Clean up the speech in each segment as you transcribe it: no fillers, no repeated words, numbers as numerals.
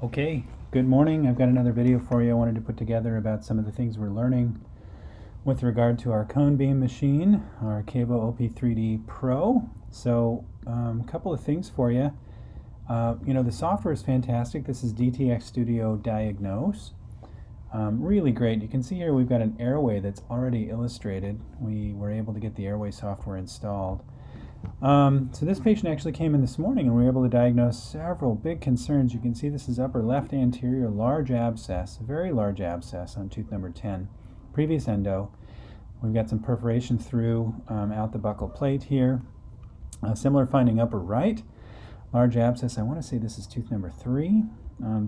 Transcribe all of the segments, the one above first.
Okay, good morning. I've got another video for you I wanted to put together about some of the things we're learning with regard to our cone beam machine, our Cavo OP3D Pro. So a couple of things for you. The software is fantastic. This is DTX Studio Diagnose. Really great. You can see here we've got an Airway that's already illustrated. We were able to get the Airway software installed. So this patient actually came in this morning and we were able to diagnose several big concerns. You can see this is upper left anterior large abscess, very large abscess on tooth number 10. Previous endo. We've got some perforation through out the buccal plate here. Similar finding upper right, large abscess. I want to say this is tooth number 3.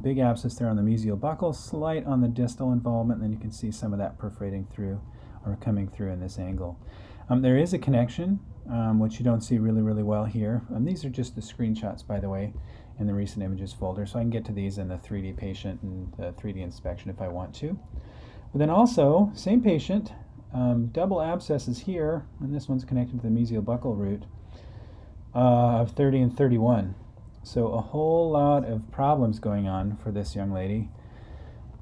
Big abscess there on the mesial buccal, slight on the distal involvement, and then you can see some of that perforating through or coming through in this angle. There is a connection, which you don't see really well here. These are just the screenshots, by the way, in the recent images folder, so I can get to these in the 3D patient and the 3D inspection if I want to. But then also, same patient, double abscesses here, and this one's connected to the mesial buccal root of 30 and 31. So a whole lot of problems going on for this young lady.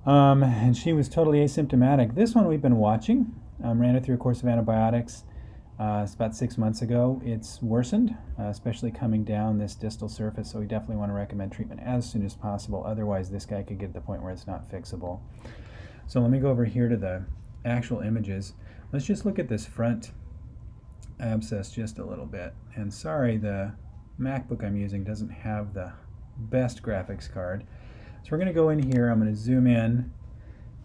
And she was totally asymptomatic. This one we've been watching. Ran it through a course of antibiotics. It's about 6 months ago. It's worsened, especially coming down this distal surface, so we definitely want to recommend treatment as soon as possible. Otherwise, this guy could get to the point where it's not fixable. So let me go over here to the actual images. Let's just look at this front abscess just a little bit. And sorry, the MacBook I'm using doesn't have the best graphics card. So we're going to go in here. I'm going to zoom in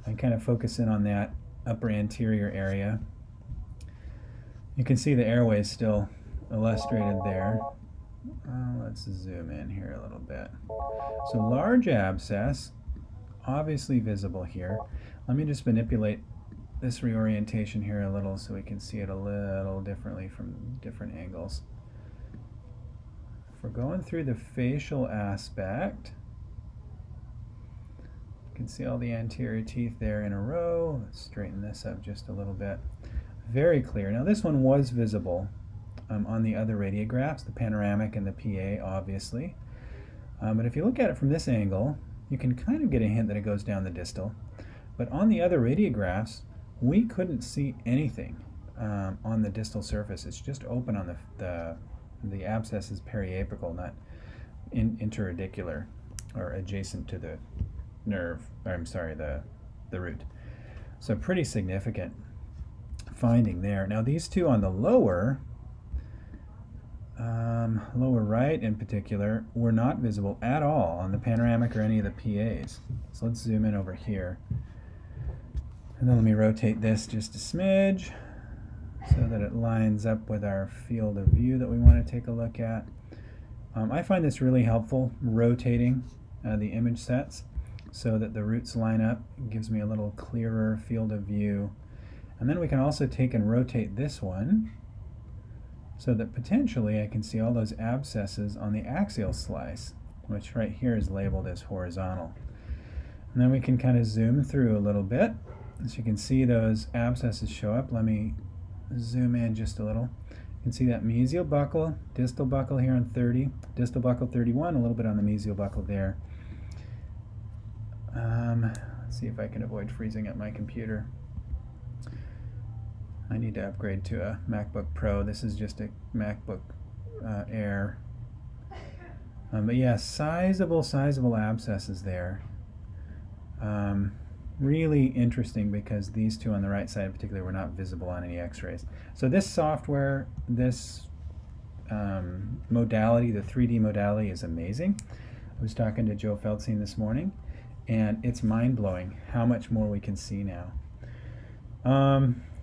and kind of focus in on that upper anterior area. You can see the airway is still illustrated there. Let's zoom in here a little bit. So large abscess, obviously visible here. Let me just manipulate this reorientation here a little so we can see it a little differently from different angles. If we're going through the facial aspect, you can see all the anterior teeth there in a row. Let's straighten this up just a little bit. Very clear. Now this one was visible on the other radiographs, the panoramic and the PA, obviously. But if you look at it from this angle, you can kind of get a hint that it goes down the distal. But on the other radiographs, we couldn't see anything on the distal surface. It's just open on the abscess is periapical, not interradicular or adjacent to the nerve, or I'm sorry, the root. So pretty significant finding there. Now these two on the lower right in particular were not visible at all on the panoramic or any of the PAs. So let's zoom in over here. And then let me rotate this just a smidge so that it lines up with our field of view that we want to take a look at. I find this really helpful, rotating the image sets so that the roots line up. It gives me a little clearer field of view. And then we can also take and rotate this one so that potentially I can see all those abscesses on the axial slice, which right here is labeled as horizontal. And then we can kind of zoom through a little bit. As you can see, those abscesses show up. Let me zoom in just a little. You can see that mesial buccal, distal buccal here on 30, distal buccal 31, a little bit on the mesial buccal there. Let's see if I can avoid freezing up my computer. I need to upgrade to a MacBook Pro. This is just a MacBook Air. But yeah, sizable abscesses there. Really interesting because these two on the right side in particular were not visible on any x-rays. So this software, this modality, the 3D modality, is amazing. I was talking to Joe Feldstein this morning, and it's mind-blowing how much more we can see now.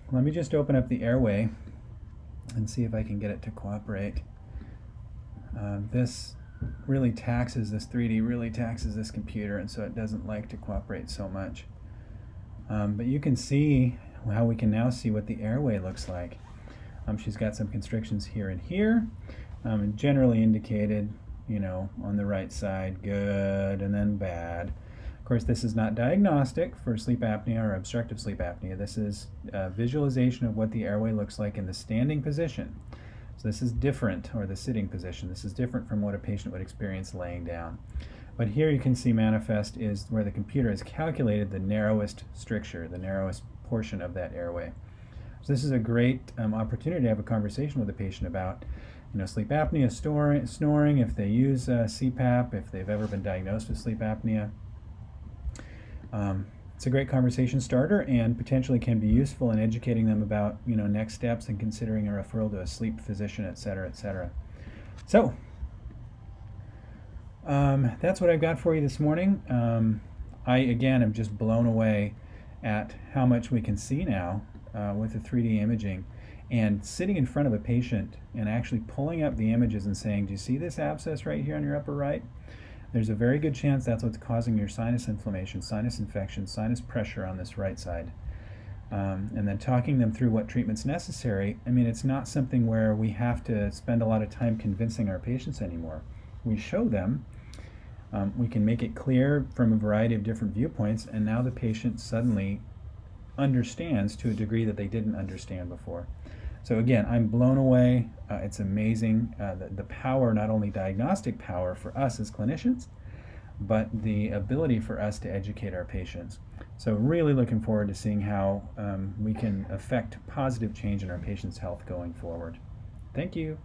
Let me just open up the Airway and see if I can get it to cooperate. This really taxes, this 3D really taxes this computer, and so it doesn't like to cooperate so much. But you can see how we can now see what the Airway looks like. She's got some constrictions here and here, and generally indicated, on the right side, good, and then bad. Of course, this is not diagnostic for sleep apnea or obstructive sleep apnea. This is a visualization of what the airway looks like in the standing position. So this is different, or the sitting position. This is different from what a patient would experience laying down. But here you can see manifest is where the computer has calculated the narrowest stricture, the narrowest portion of that airway. So this is a great opportunity to have a conversation with a patient about, sleep apnea, snoring, if they use CPAP, if they've ever been diagnosed with sleep apnea. It's a great conversation starter and potentially can be useful in educating them about, next steps and considering a referral to a sleep physician, et cetera, et cetera. So that's what I've got for you this morning. I, again, am just blown away at how much we can see now with the 3D imaging, and sitting in front of a patient and actually pulling up the images and saying, do you see this abscess right here on your upper right? There's a very good chance that's what's causing your sinus inflammation, sinus infection, sinus pressure on this right side. And then talking them through what treatment's necessary. I mean, it's not something where we have to spend a lot of time convincing our patients anymore. We show them, we can make it clear from a variety of different viewpoints, and now the patient suddenly understands to a degree that they didn't understand before. So again, I'm blown away. It's amazing, the power, not only diagnostic power for us as clinicians, but the ability for us to educate our patients. So really looking forward to seeing how we can affect positive change in our patients' health going forward. Thank you.